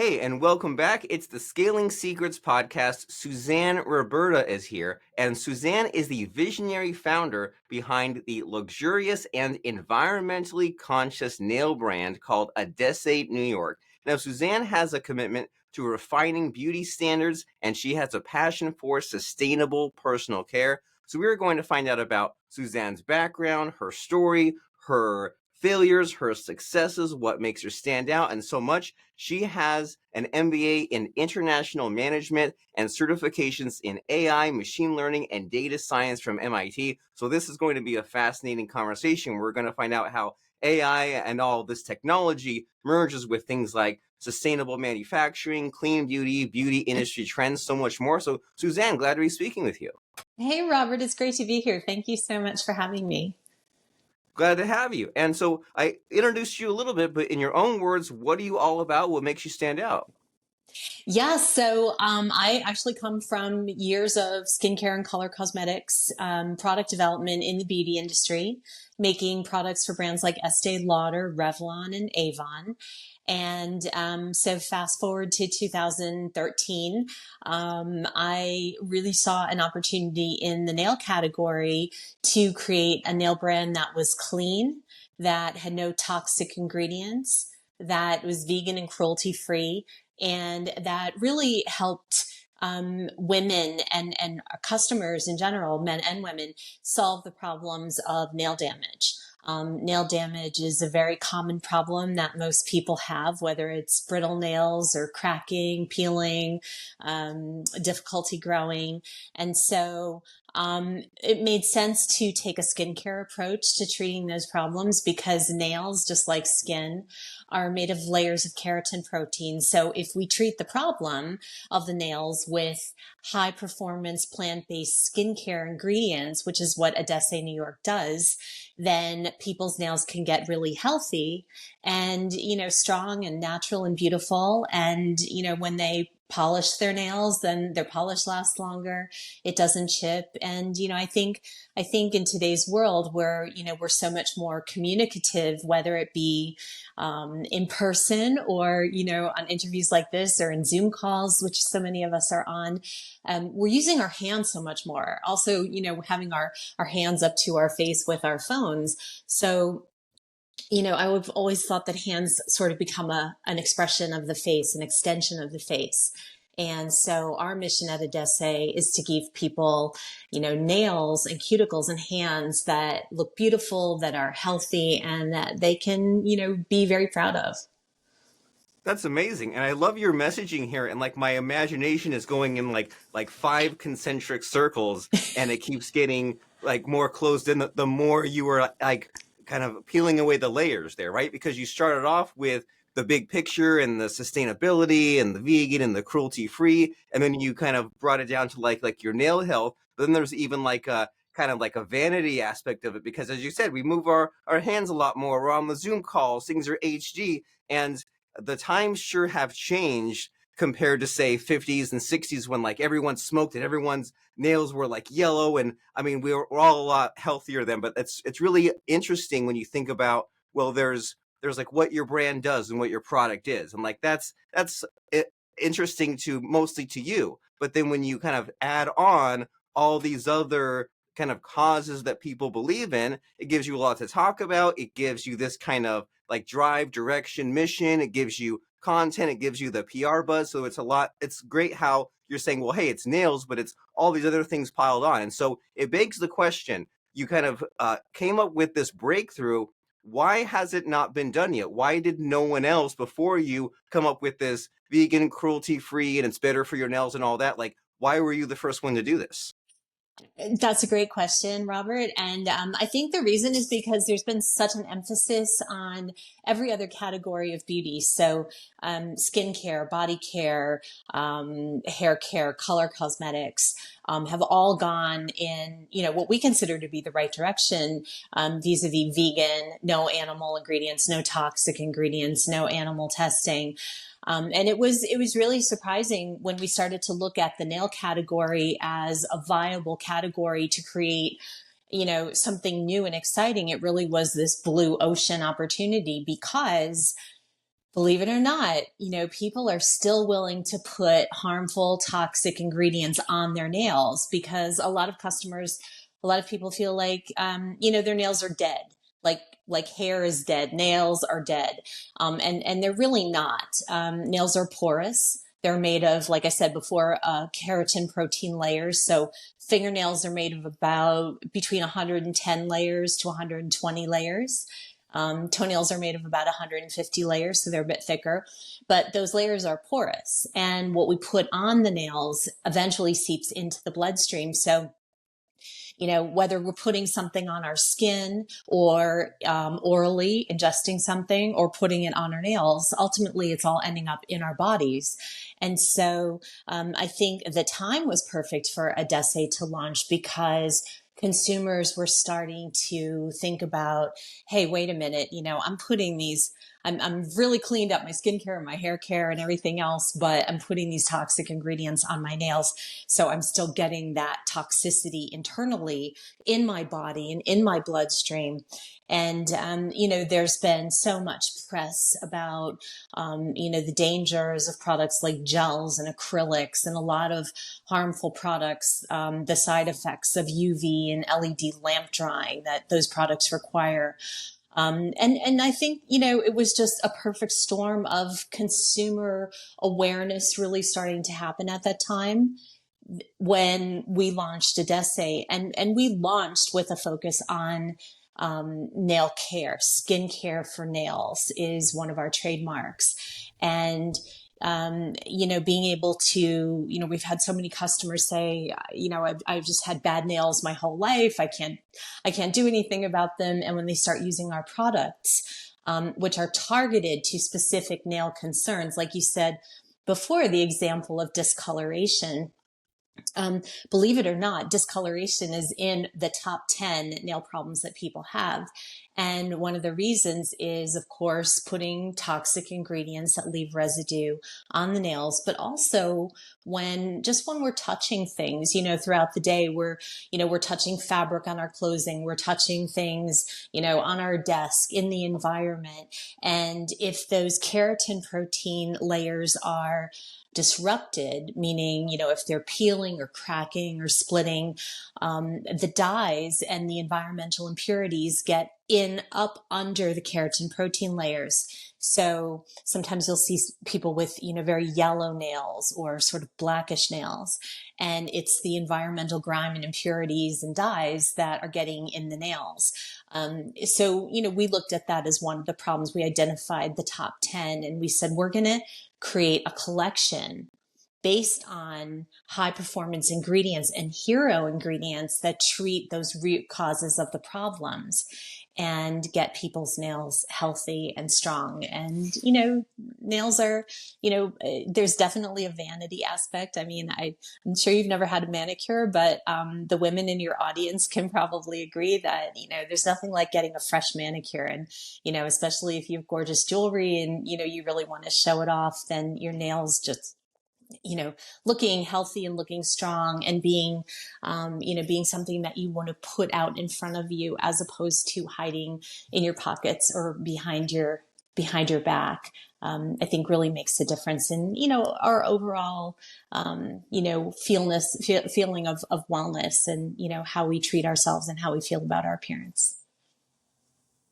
Hey, and welcome back. It's the Scaling Secrets podcast. Suzanne Roberta is here, and Suzanne is the visionary founder behind the luxurious and environmentally conscious nail brand called Adesse New York. Now, Suzanne has a commitment to refining beauty standards, and she has a passion for sustainable personal care. So, we're going to find out about Suzanne's background, her story, her failures, her successes, what makes her stand out, and so much. She has an MBA in international management and certifications in AI, machine learning, and data science from MIT. So this is going to be a fascinating conversation. We're going to find out how AI and all this technology merges with things like sustainable manufacturing, clean beauty, beauty industry trends, so much more. So Suzanne, glad to be speaking with you. Hey, Robert, it's great to be here. Thank you so much for having me. Glad to have you. And so I introduced you a little bit, but in your own words, what are you all about? What makes you stand out? I actually come from years of skincare and color cosmetics, product development in the beauty industry, making products for brands like Estee Lauder, Revlon, and Avon. So fast forward to 2013, I really saw an opportunity in the nail category to create a nail brand that was clean, that had no toxic ingredients, that was vegan and cruelty free, and that really helped women and customers in general, men and women, solve the problems of nail damage. Nail damage is a very common problem that most people have, whether it's brittle nails or cracking, peeling, difficulty growing. It made sense to take a skincare approach to treating those problems because nails, just like skin, are made of layers of keratin protein. So if we treat the problem of the nails with high performance plant-based skincare ingredients, which is what Adesse New York does, then people's nails can get really healthy and, strong and natural and beautiful. And, when they polish their nails, then their polish lasts longer. It doesn't chip. And, I think in today's world where, we're so much more communicative, whether it be in person or, on interviews like this or in Zoom calls, which so many of us are on, we're using our hands so much more. Also, having our hands up to our face with our phones. So, I've always thought that hands sort of become an expression of the face, an extension of the face. And so our mission at Adesse is to give people, nails and cuticles and hands that look beautiful, that are healthy, and that they can, be very proud of. That's amazing. And I love your messaging here. And like my imagination is going in like five concentric circles and it keeps getting like more closed in the more you were like kind of peeling away the layers there, right? Because you started off with the big picture and the sustainability and the vegan and the cruelty free, and then you kind of brought it down to like your nail health. But then there's even like a kind of like a vanity aspect of it because as you said, we move our hands a lot more. We're on the Zoom calls, things are HD, and the times sure have changed compared to say 50s and 60s when like everyone smoked and everyone's nails were like yellow, and I mean we're all a lot healthier then. But it's really interesting when you think about, well, there's like what your brand does and what your product is, and like that's interesting to mostly to you, but then when you kind of add on all these other kind of causes that people believe in, it gives you a lot to talk about. It gives you this kind of like drive, direction, mission. It gives you content. It gives you the PR buzz. So it's a lot. It's great how you're saying, well, hey, it's nails, but it's all these other things piled on. And so it begs the question, you kind of came up with this breakthrough. Why has it not been done yet? Why did no one else before you come up with this vegan, cruelty free, and it's better for your nails and all that? Like, why were you the first one to do this? That's a great question, Robert. And I think the reason is because there's been such an emphasis on every other category of beauty. So, skincare, body care, hair care, color cosmetics, have all gone in, what we consider to be the right direction, vis-a-vis vegan, no animal ingredients, no toxic ingredients, no animal testing. And it was really surprising when we started to look at the nail category as a viable category to create, something new and exciting. It really was this blue ocean opportunity because Believe it or not, people are still willing to put harmful, toxic ingredients on their nails because a lot of people feel like, their nails are dead. Like hair is dead, nails are dead, and they're really not. Nails are porous. They're made of, like I said before, keratin protein layers. So fingernails are made of about between 110 layers to 120 layers. Toenails are made of about 150 layers, so they're a bit thicker, but those layers are porous. And what we put on the nails eventually seeps into the bloodstream. So, whether we're putting something on our skin or orally ingesting something or putting it on our nails, ultimately it's all ending up in our bodies. And so I think the time was perfect for Adesse to launch because consumers were starting to think about, hey, wait a minute, I'm putting these, I'm really cleaned up my skincare and my hair care and everything else, but I'm putting these toxic ingredients on my nails. So I'm still getting that toxicity internally in my body and in my bloodstream. And, there's been so much press about, the dangers of products like gels and acrylics and a lot of harmful products, the side effects of UV and LED lamp drying that those products require. And I think, it was just a perfect storm of consumer awareness really starting to happen at that time when we launched Adesse, and we launched with a focus on nail care. Skin care for nails is one of our trademarks. And being able to, we've had so many customers say, I've just had bad nails my whole life. I can't do anything about them. And when they start using our products, which are targeted to specific nail concerns, like you said before, the example of discoloration, believe it or not, discoloration is in the top 10 nail problems that people have. And one of the reasons is, of course, putting toxic ingredients that leave residue on the nails, but also when we're touching things, throughout the day, we're touching fabric on our clothing, we're touching things, on our desk, in the environment. And if those keratin protein layers are disrupted, meaning, if they're peeling or cracking or splitting, the dyes and the environmental impurities get in up under the keratin protein layers. So sometimes you'll see people with, very yellow nails or sort of blackish nails. And it's the environmental grime and impurities and dyes that are getting in the nails. So, we looked at that as one of the problems. We identified the top 10 and we said, we're going to create a collection based on high performance ingredients and hero ingredients that treat those root causes of the problems and get people's nails healthy and strong. And, nails are, there's definitely a vanity aspect. I mean, I'm sure you've never had a manicure, but the women in your audience can probably agree that, there's nothing like getting a fresh manicure. And, especially if you have gorgeous jewelry and, you really want to show it off, then your nails just looking healthy and looking strong and being, being something that you want to put out in front of you as opposed to hiding in your pockets or behind your back. I think really makes a difference in, our overall, feeling of wellness and, how we treat ourselves and how we feel about our appearance.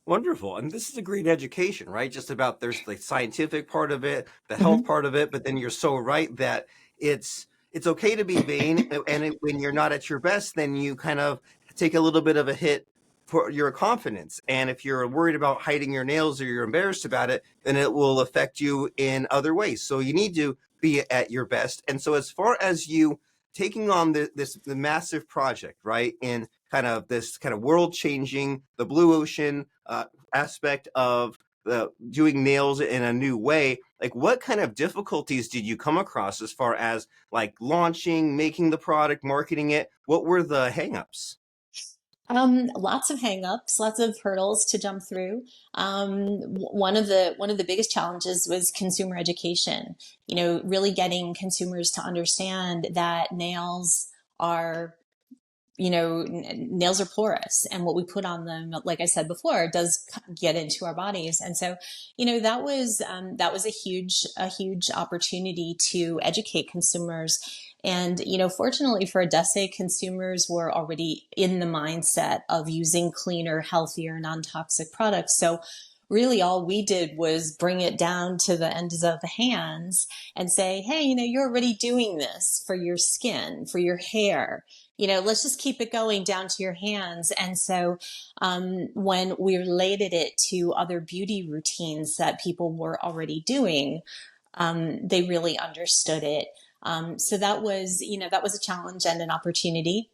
Wonderful. And this is a great education, right? Just about there's the scientific part of it, the health Mm-hmm. part of it, but then you're so right that it's okay to be vain, and when you're not at your best, then you kind of take a little bit of a hit for your confidence. And if you're worried about hiding your nails or you're embarrassed about it, then it will affect you in other ways. So you need to be at your best. And so as far as you taking on the massive project, right, in kind of this kind of world changing, the blue ocean aspect of doing nails in a new way, like what kind of difficulties did you come across as far as like launching, making the product, marketing it? What were the hangups? Lots of hangups, lots of hurdles to jump through. One of the biggest challenges was consumer education. Really getting consumers to understand that nails are nails are porous, and what we put on them, like I said before, does get into our bodies. And so, that was a huge opportunity to educate consumers. And, fortunately for Adesse, consumers were already in the mindset of using cleaner, healthier, non-toxic products. So really all we did was bring it down to the ends of the hands and say, hey, you're already doing this for your skin, for your hair. Let's just keep it going down to your hands. And so when we related it to other beauty routines that people were already doing, they really understood it. So that was a challenge and an opportunity.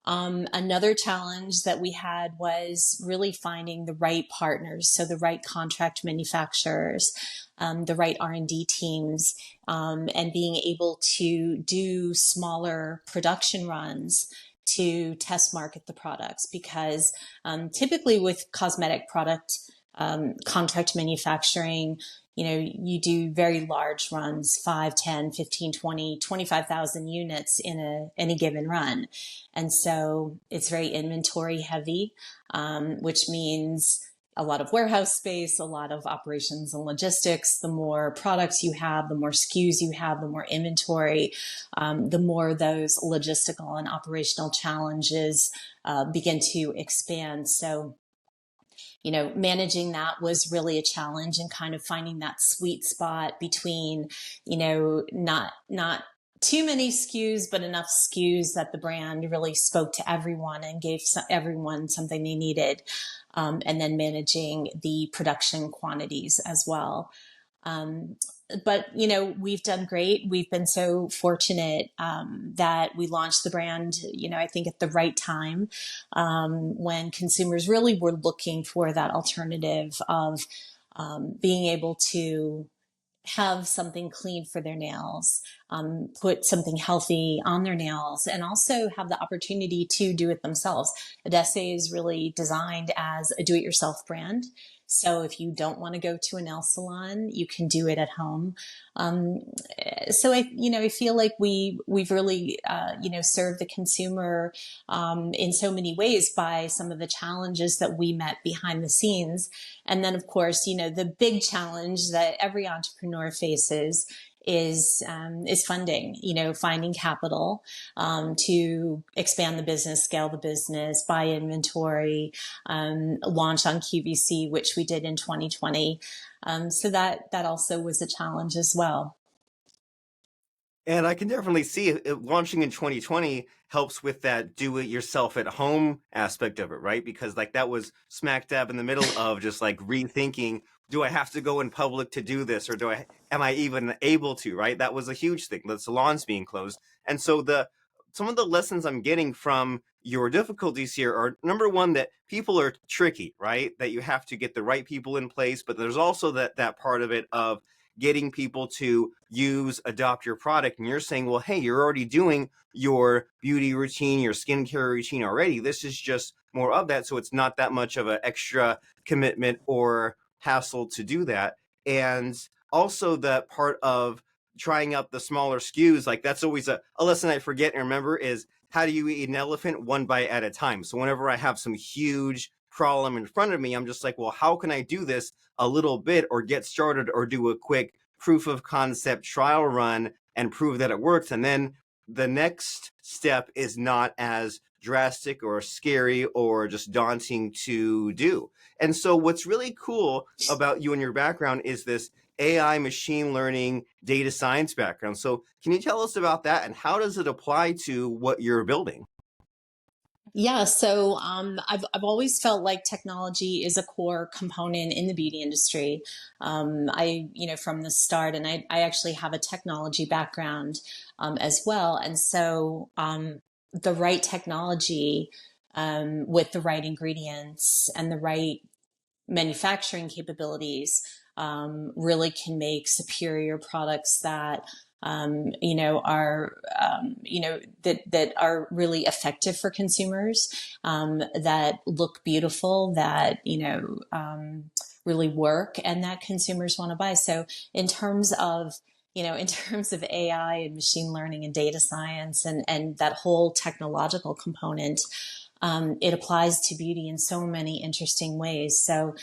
Another challenge that we had was really finding the right partners, so the right contract manufacturers, the right R&D teams, and being able to do smaller production runs to test market the products. Because typically with cosmetic product contract manufacturing, you do very large runs, 5, 10, 15, 20, 25,000 units in any given run. And so it's very inventory heavy, which means a lot of warehouse space, a lot of operations and logistics. The more products you have, the more SKUs you have, the more inventory, the more those logistical and operational challenges begin to expand. So managing that was really a challenge, and kind of finding that sweet spot between, not too many SKUs, but enough SKUs that the brand really spoke to everyone and gave everyone something they needed. And then managing the production quantities as well. But we've done great. We've been so fortunate that we launched the brand, I think at the right time, when consumers really were looking for that alternative of being able to have something clean for their nails, put something healthy on their nails, and also have the opportunity to do it themselves. Adesse is really designed as a do-it-yourself brand. So if you don't want to go to a nail salon, you can do it at home. So I feel like we've really, served the consumer in so many ways by some of the challenges that we met behind the scenes. And then, of course, the big challenge that every entrepreneur faces is funding, finding capital to expand the business, scale the business, buy inventory, launch on QVC, which we did in 2020. So that also was a challenge as well. And I can definitely see it, launching in 2020 helps with that do it yourself at home aspect of it, right? Because like that was smack dab in the middle of just like rethinking, do I have to go in public to do this, or am I even able to, right? That was a huge thing. The salons being closed. And so some of the lessons I'm getting from your difficulties here are, number one, that people are tricky, right? That you have to get the right people in place, but there's also that part of it of getting people to adopt your product. And you're saying, well, hey, you're already doing your beauty routine, your skincare routine already. This is just more of that. So it's not that much of an extra commitment or hassle to do that. And also that part of trying out the smaller SKUs, like that's always a lesson I forget and remember is, how do you eat an elephant one bite at a time? So whenever I have some huge problem in front of me, I'm just like, well, how can I do this a little bit, or get started, or do a quick proof of concept trial run and prove that it works? And then the next step is not as drastic or scary or just daunting to do. And so what's really cool about you and your background is this AI, machine learning, data science background. So can you tell us about that, and how does it apply to what you're building? Yeah, so I've always felt like technology is a core component in the beauty industry. From the start, and I actually have a technology background as well, and so the right technology with the right ingredients and the right manufacturing capabilities really can make superior products that that are really effective for consumers, that look beautiful, that really work, and that consumers want to buy. So in terms of in terms of AI and machine learning and data science and that whole technological component, it applies to beauty in so many interesting ways. So,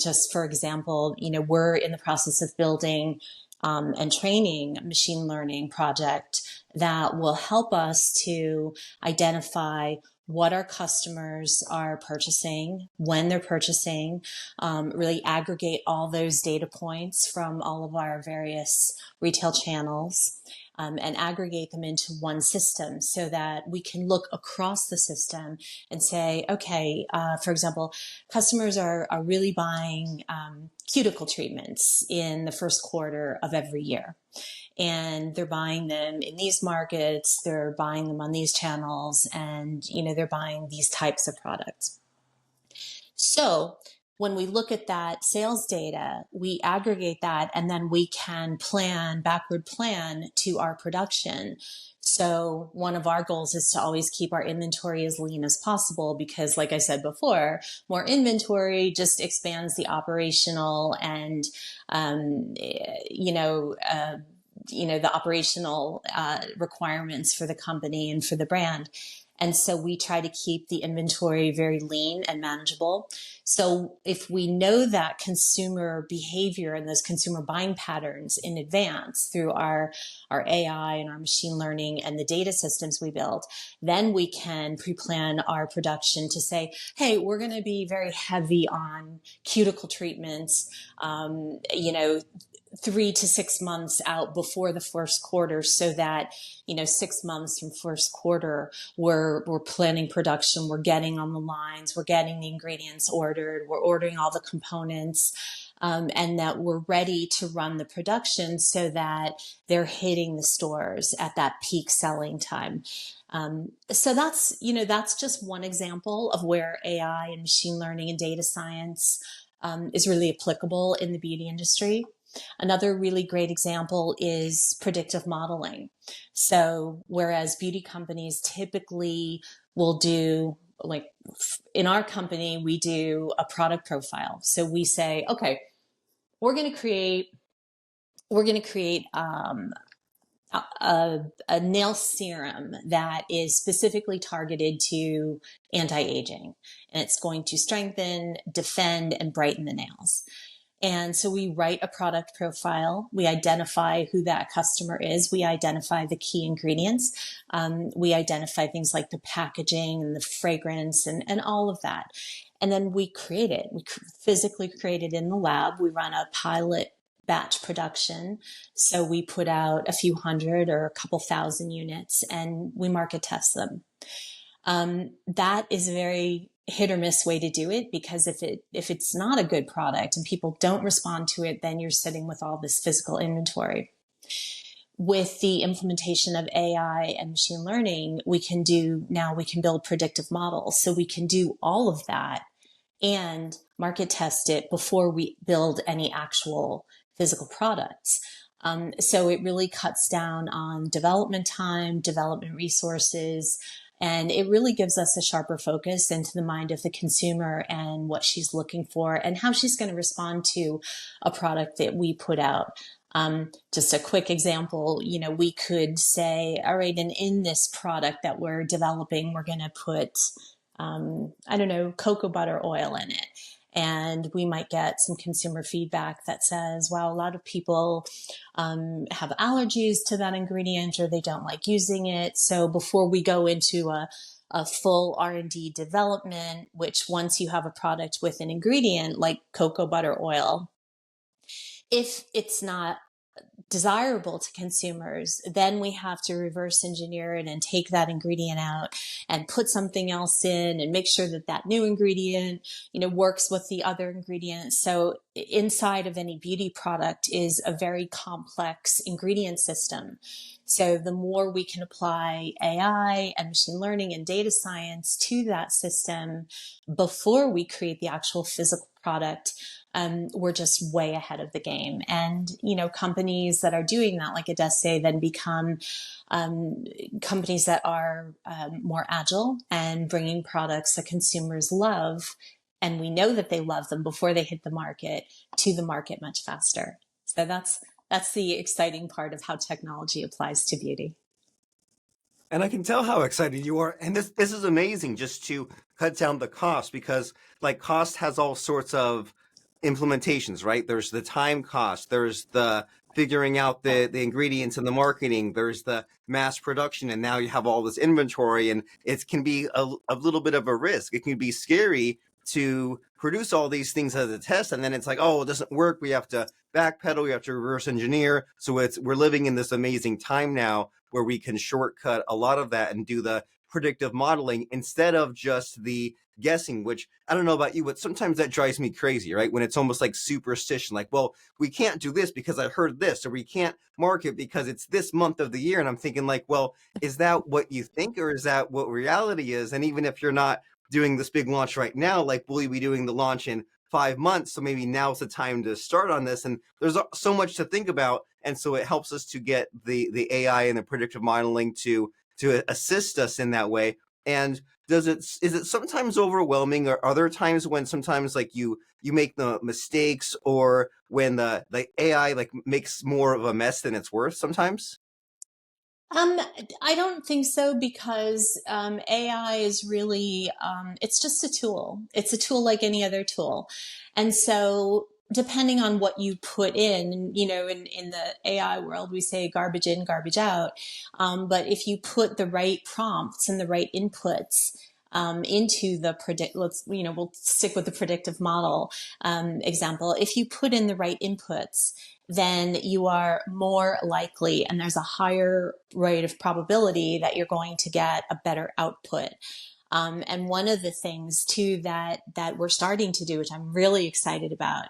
just for example, we're in the process of building and training a machine learning project that will help us to identify what our customers are purchasing, when they're purchasing, really aggregate all those data points from all of our various retail channels, and aggregate them into one system so that we can look across the system and say, okay, for example, customers are really buying cuticle treatments in the first quarter of every year. And they're buying them in these markets, they're buying them on these channels, and they're buying these types of products. So when we look at that sales data, we aggregate that, and then we can backward plan to our production. So one of our goals is to always keep our inventory as lean as possible because, like I said before, more inventory just expands the operational and, the operational requirements for the company and for the brand. And so we try to keep the inventory very lean and manageable. So if we know that consumer behavior and those consumer buying patterns in advance through our AI and our machine learning and the data systems we build, then we can pre-plan our production to say, hey, we're going to be very heavy on cuticle treatments, 3 to 6 months out before the first quarter, so that 6 months from first quarter we're planning production, we're getting on the lines, we're getting the ingredients ordered, we're ordering all the components, and that we're ready to run the production so that they're hitting the stores at that peak selling time. So that's just one example of where AI and machine learning and data science is really applicable in the beauty industry. Another really great example is predictive modeling. So whereas beauty companies typically will do, like in our company, we do a product profile. So we say, okay, we're going to create a nail serum that is specifically targeted to anti-aging, and it's going to strengthen, defend, and brighten the nails. And so we write a product profile. We identify who that customer is. We identify the key ingredients. We identify things like the packaging and the fragrance and all of that. And then we create it. We physically create it in the lab. We run a pilot batch production. So we put out a few hundred or a couple thousand units and we market test them. That is a very hit or miss way to do it, because if it's not a good product and people don't respond to it, then you're sitting with all this physical inventory. With the implementation of AI and machine learning, we can build predictive models. So we can do all of that and market test it before we build any actual physical products. So it really cuts down on development time, development resources, and it really gives us a sharper focus into the mind of the consumer and what she's looking for and how she's going to respond to a product that we put out. Just a quick example, we could say, all right, and in this product that we're developing, we're going to put, cocoa butter oil in it. And we might get some consumer feedback that says, wow, a lot of people have allergies to that ingredient or they don't like using it. So before we go into a full R&D development, which once you have a product with an ingredient like cocoa butter oil, if it's not desirable to consumers, then we have to reverse engineer it and take that ingredient out and put something else in and make sure that that new ingredient, works with the other ingredients. So inside of any beauty product is a very complex ingredient system. So the more we can apply AI and machine learning and data science to that system before we create the actual physical product, we're just way ahead of the game. And, companies that are doing that, like Adesse, then become companies that are more agile and bringing products that consumers love, and we know that they love them before they hit the market, to the market much faster. So that's That's the exciting part of how technology applies to beauty. And I can tell how excited you are. And this is amazing just to cut down the cost because like cost has all sorts of implementations, right? There's the time cost, there's the figuring out the ingredients and the marketing, there's the mass production, and now you have all this inventory, and it can be a little bit of a risk. It can be scary to produce all these things as a test, and then it's like, oh, it doesn't work. We have to backpedal, we have to reverse engineer. So we're living in this amazing time now where we can shortcut a lot of that and do the predictive modeling instead of just the guessing, which I don't know about you, but sometimes that drives me crazy, right? When it's almost like superstition, like, well, we can't do this because I heard this, or we can't market because it's this month of the year. And I'm thinking like, well, is that what you think, or is that what reality is? And even if you're not doing this big launch right now, like, will you be doing the launch in 5 months? So maybe now's the time to start on this. And there's so much to think about. And so it helps us to get the AI and the predictive modeling to assist us in that way. And is it sometimes overwhelming, or are there times when sometimes like you make the mistakes, or when the AI like makes more of a mess than it's worth sometimes? Um, I don't think so because AI is really, it's just a tool. It's a tool like any other tool. And so depending on what you put in, in the AI world, we say garbage in, garbage out. But if you put the right prompts and the right inputs, into the we'll stick with the predictive model example. If you put in the right inputs, then you are more likely, and there's a higher rate of probability that you're going to get a better output. And one of the things too that we're starting to do, which I'm really excited about,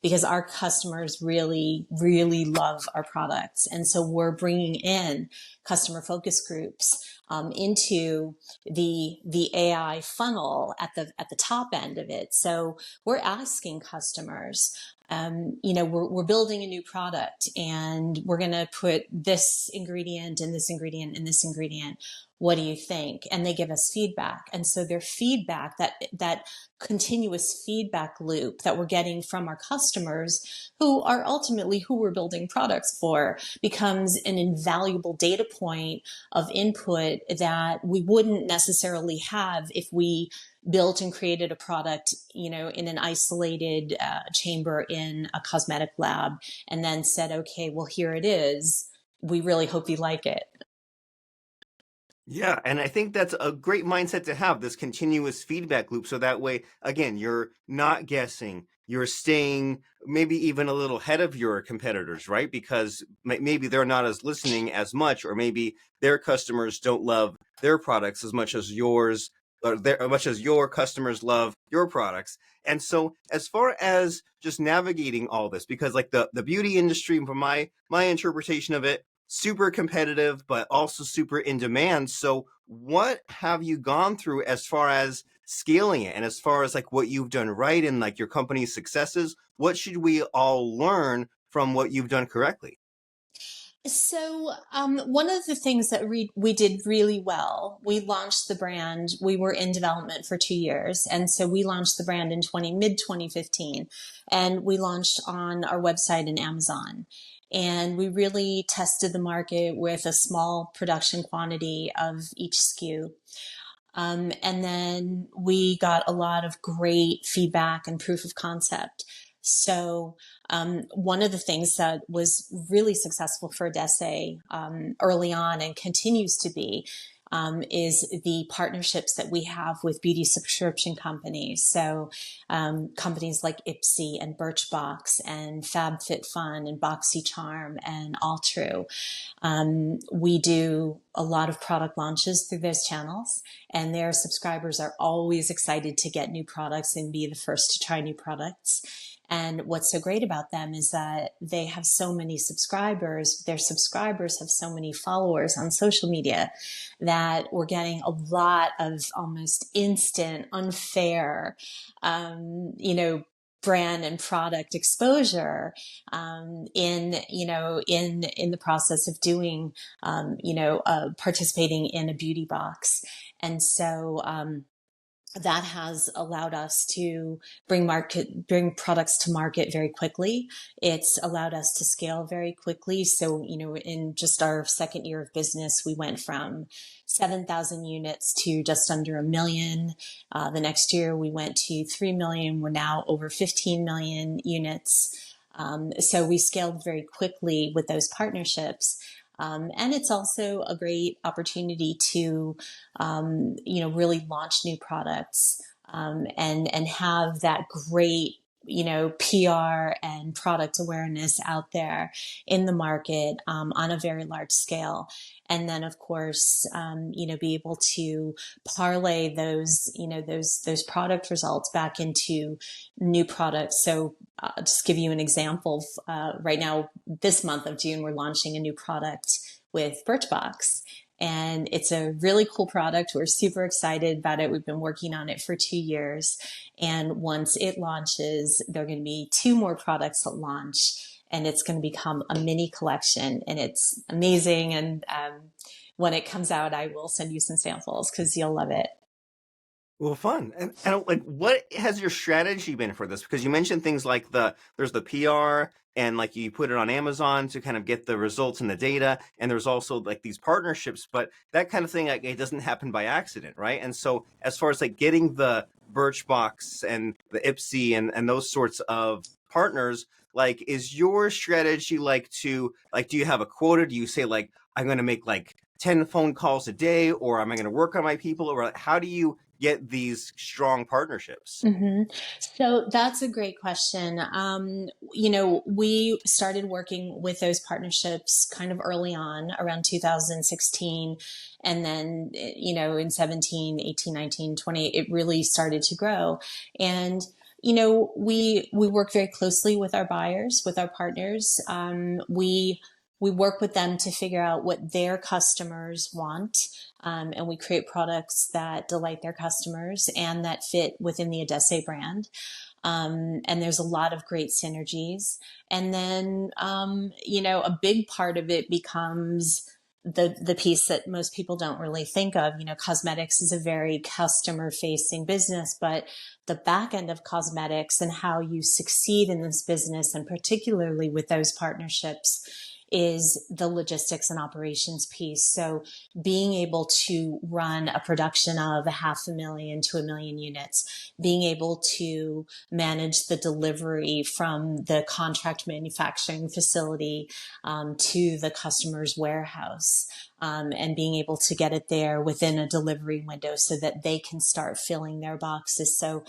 because our customers really, really love our products, and so we're bringing in customer focus groups into the AI funnel at the top end of it. So we're asking customers, we're building a new product and we're going to put this ingredient and this ingredient and this ingredient. What do you think? And they give us feedback. And so their feedback, that continuous feedback loop that we're getting from our customers, who are ultimately who we're building products for, becomes an invaluable data point of input that we wouldn't necessarily have if we built and created a product, in an isolated chamber in a cosmetic lab, and then said, okay, well, here it is. We really hope you like it. Yeah, and I think that's a great mindset to have, this continuous feedback loop. So that way, again, you're not guessing, you're staying maybe even a little ahead of your competitors, right? Because maybe they're not as listening as much, or maybe their customers don't love their products as much as yours, or as much as your customers love your products. And so, as far as just navigating all this, because like the beauty industry, from my interpretation of it, super competitive, but also super in demand. So what have you gone through as far as scaling it, and as far as like what you've done right and like your company's successes? What should we all learn from what you've done correctly? So, one of the things that we did really well, we launched the brand. We were in development for 2 years, and so we launched the brand in mid 2015, and we launched on our website and Amazon. And we really tested the market with a small production quantity of each SKU. And then we got a lot of great feedback and proof of concept. So, one of the things that was really successful for Adesse early on, and continues to be, is the partnerships that we have with beauty subscription companies. So, companies like Ipsy and Birchbox and FabFitFun and BoxyCharm and Alltrue. We do a lot of product launches through those channels, and their subscribers are always excited to get new products and be the first to try new products. And what's so great about them is that they have so many subscribers, their subscribers have so many followers on social media, that we're getting a lot of almost instant, unfair, brand and product exposure, in the process of doing, participating in a beauty box. And so, that has allowed us to bring products to market very quickly. It's allowed us to scale very quickly. So, in just our second year of business, we went from 7,000 units to just under a million. The next year we went to 3 million. We're now over 15 million units. So we scaled very quickly with those partnerships. And it's also a great opportunity to, really launch new products, and have that great, PR and product awareness out there in the market, on a very large scale. And then, of course, be able to parlay those product results back into new products. So I'll just give you an example. Right now, this month of June, we're launching a new product with Birchbox. And it's a really cool product. We're super excited about it. We've been working on it for 2 years. And once it launches, there are going to be two more products that launch, and it's going to become a mini collection. And it's amazing. And when it comes out, I will send you some samples because you'll love it. Well, fun. And like, what has your strategy been for this? Because you mentioned things like there's the PR and like you put it on Amazon to kind of get the results and the data. And there's also like these partnerships, but that kind of thing, like, it doesn't happen by accident, right? And so as far as like getting the Birchbox and the Ipsy and those sorts of partners, like, is your strategy like do you have a quota? Do you say like, I'm going to make like 10 phone calls a day, or am I going to work on my people? Or how do you get these strong partnerships? Mm-hmm. So that's a great question. We started working with those partnerships kind of early on around 2016. And then, in 17, 18, 19, 20, it really started to grow. And we work very closely with our buyers, with our partners. We work with them to figure out what their customers want, and we create products that delight their customers and that fit within the Adesse brand. And there's a lot of great synergies. And then, a big part of it becomes the piece that most people don't really think of. Cosmetics is a very customer facing business, but the back end of cosmetics and how you succeed in this business, and particularly with those partnerships, is the logistics and operations piece. So being able to run a production of 500,000 to 1 million units, being able to manage the delivery from the contract manufacturing facility, to the customer's warehouse, and being able to get it there within a delivery window so that they can start filling their boxes. So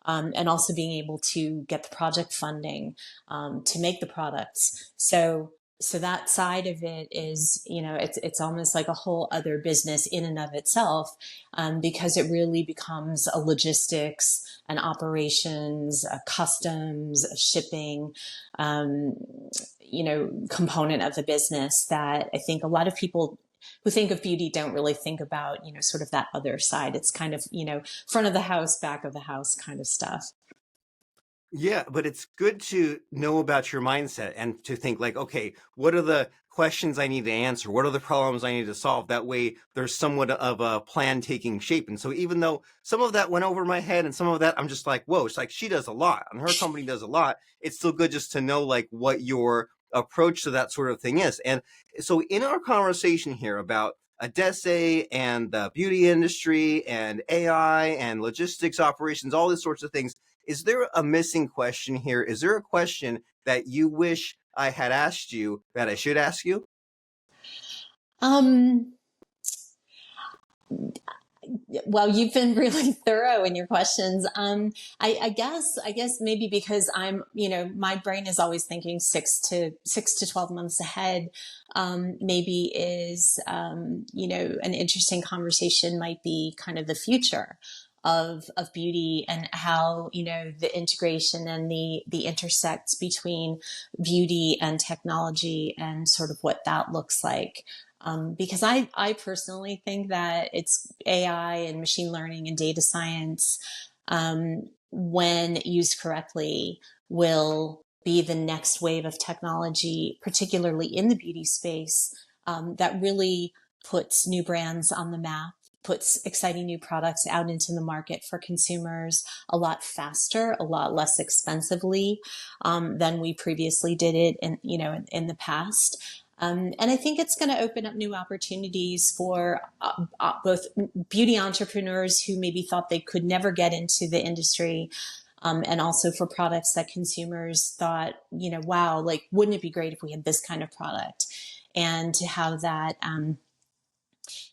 and also being able to get the project funding, to make the products. So that side of it is, it's almost like a whole other business in and of itself, because it really becomes a logistics, an operations, a customs, a shipping, component of the business that I think a lot of people who think of beauty don't really think about, sort of that other side. It's kind of, front of the house, back of the house kind of stuff. Yeah, but it's good to know about your mindset and to think like, okay, what are the questions I need to answer? What are the problems I need to solve? That way there's somewhat of a plan taking shape. And so even though some of that went over my head and some of that I'm just like, whoa, it's like she does a lot and her company does a lot. It's still good just to know like what your approach to that sort of thing is. And so in our conversation here about Adesse and the beauty industry and AI and logistics operations, all these sorts of things, is there a missing question here? Is there a question that you wish I had asked you that I should ask you? Um, well, you've been really thorough in your questions. I guess maybe because my brain is always thinking 6 to 12 months ahead. Maybe is, an interesting conversation might be kind of the future of beauty, and how, the integration and the intersects between beauty and technology, and sort of what that looks like. Because I personally think that it's AI and machine learning and data science, when used correctly, will be the next wave of technology, particularly in the beauty space, that really puts new brands on the map, puts exciting new products out into the market for consumers a lot faster, a lot less expensively than we previously did it in the past. And I think it's going to open up new opportunities for both beauty entrepreneurs who maybe thought they could never get into the industry, and also for products that consumers thought, wow, like, wouldn't it be great if we had this kind of product? And to have that,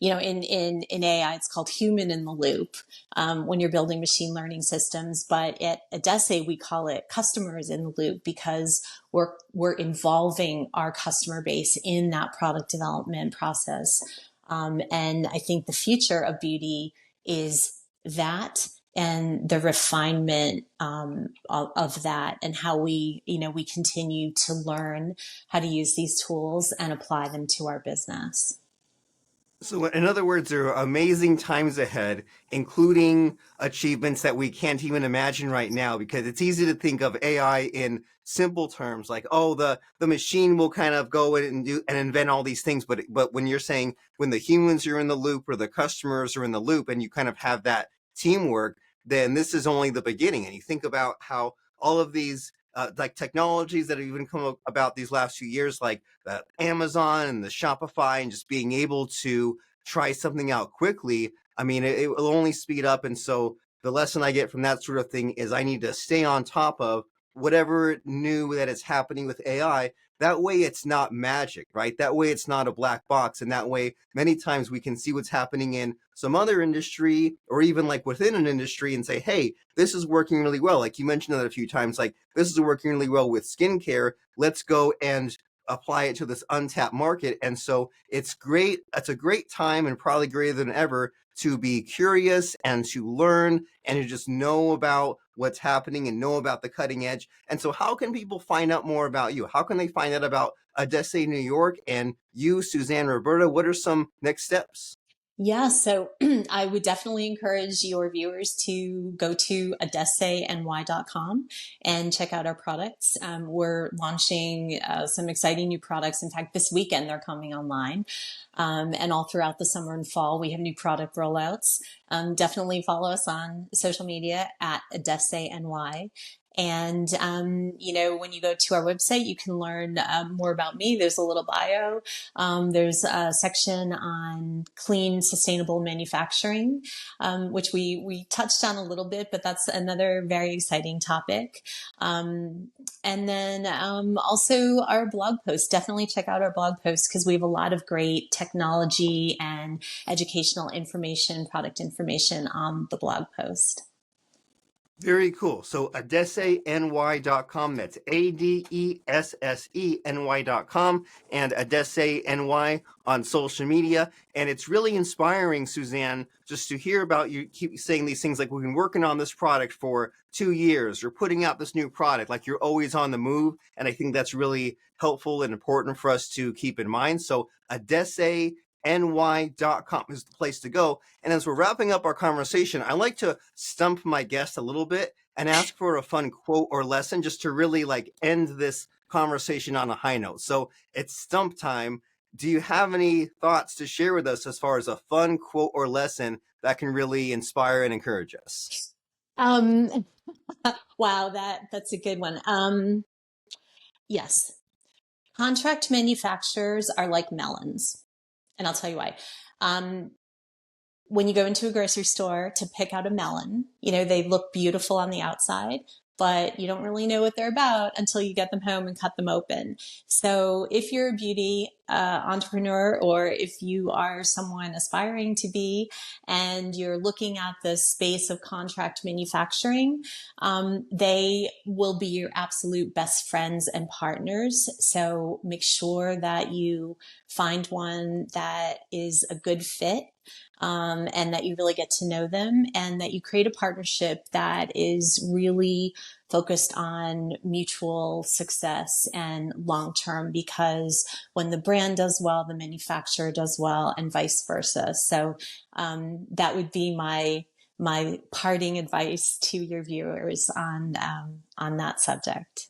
in AI, it's called human in the loop when you're building machine learning systems. But at Adesse, we call it customers in the loop because we're involving our customer base in that product development process. And I think the future of beauty is that and the refinement of that, and how we continue to learn how to use these tools and apply them to our business. So, in other words, there are amazing times ahead, including achievements that we can't even imagine right now, because it's easy to think of AI in simple terms, like, oh, the machine will kind of go in and do and invent all these things. But when you're saying when the humans are in the loop or the customers are in the loop, and you kind of have that teamwork, then this is only the beginning. And you think about how all of these like technologies that have even come about these last few years, like Amazon and the Shopify, and just being able to try something out quickly. I mean, it will only speed up. And so the lesson I get from that sort of thing is I need to stay on top of whatever new that is happening with AI. That way it's not magic, right? That way it's not a black box. And that way, many times we can see what's happening in some other industry or even like within an industry and say, hey, this is working really well. Like you mentioned that a few times, like this is working really well with skincare. Let's go and apply it to this untapped market. And so it's great. It's a great time, and probably greater than ever, to be curious and to learn and to just know about what's happening and know about the cutting edge. And so how can people find out more about you? How can they find out about Adesse New York and you, Suzanne Roberta? What are some next steps? Yeah, so I would definitely encourage your viewers to go to adesseny.com and check out our products. We're launching some exciting new products. In fact, this weekend they're coming online. And all throughout the summer and fall, we have new product rollouts. Definitely follow us on social media at AdesseNY. And, when you go to our website, you can learn more about me. There's a little bio. There's a section on clean, sustainable manufacturing, which we touched on a little bit, but that's another very exciting topic. And then also our blog posts. Definitely check out our blog posts because we have a lot of great technology and educational information, product information on the blog post. Very cool. So AdesseNY.com. That's ADESSENY.com, and AdesseNY on social media. And it's really inspiring, Suzanne, just to hear about you keep saying these things like we've been working on this product for 2 years or putting out this new product, like you're always on the move. And I think that's really helpful and important for us to keep in mind. So AdesseNY.com is the place to go. And as we're wrapping up our conversation, I like to stump my guest a little bit and ask for a fun quote or lesson just to really like end this conversation on a high note. So it's stump time. Do you have any thoughts to share with us as far as a fun quote or lesson that can really inspire and encourage us? Um, wow, that's a good one. Yes, contract manufacturers are like melons, and I'll tell you why. Um, when you go into a grocery store to pick out a melon, they look beautiful on the outside, but you don't really know what they're about until you get them home and cut them open. So if you're a beauty entrepreneur, or if you are someone aspiring to be, and you're looking at the space of contract manufacturing, they will be your absolute best friends and partners. So make sure that you find one that is a good fit, and that you really get to know them, and that you create a partnership that is really focused on mutual success and long term, because when the brand does well, the manufacturer does well, and vice versa. So that would be my parting advice to your viewers on that subject.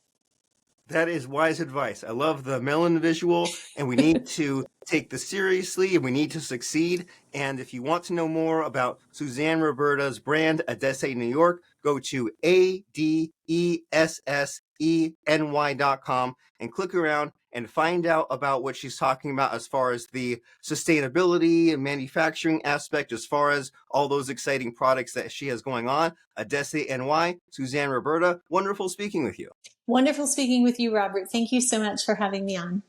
That is wise advice. I love the melon visual, and we need to take this seriously and we need to succeed. And if you want to know more about Suzanne Roberta's brand, Adesse New York, go to ADESSENY.com and click around and find out about what she's talking about as far as the sustainability and manufacturing aspect, as far as all those exciting products that she has going on. Adesse NY, Suzanne Roberta, wonderful speaking with you. Wonderful speaking with you, Robert. Thank you so much for having me on.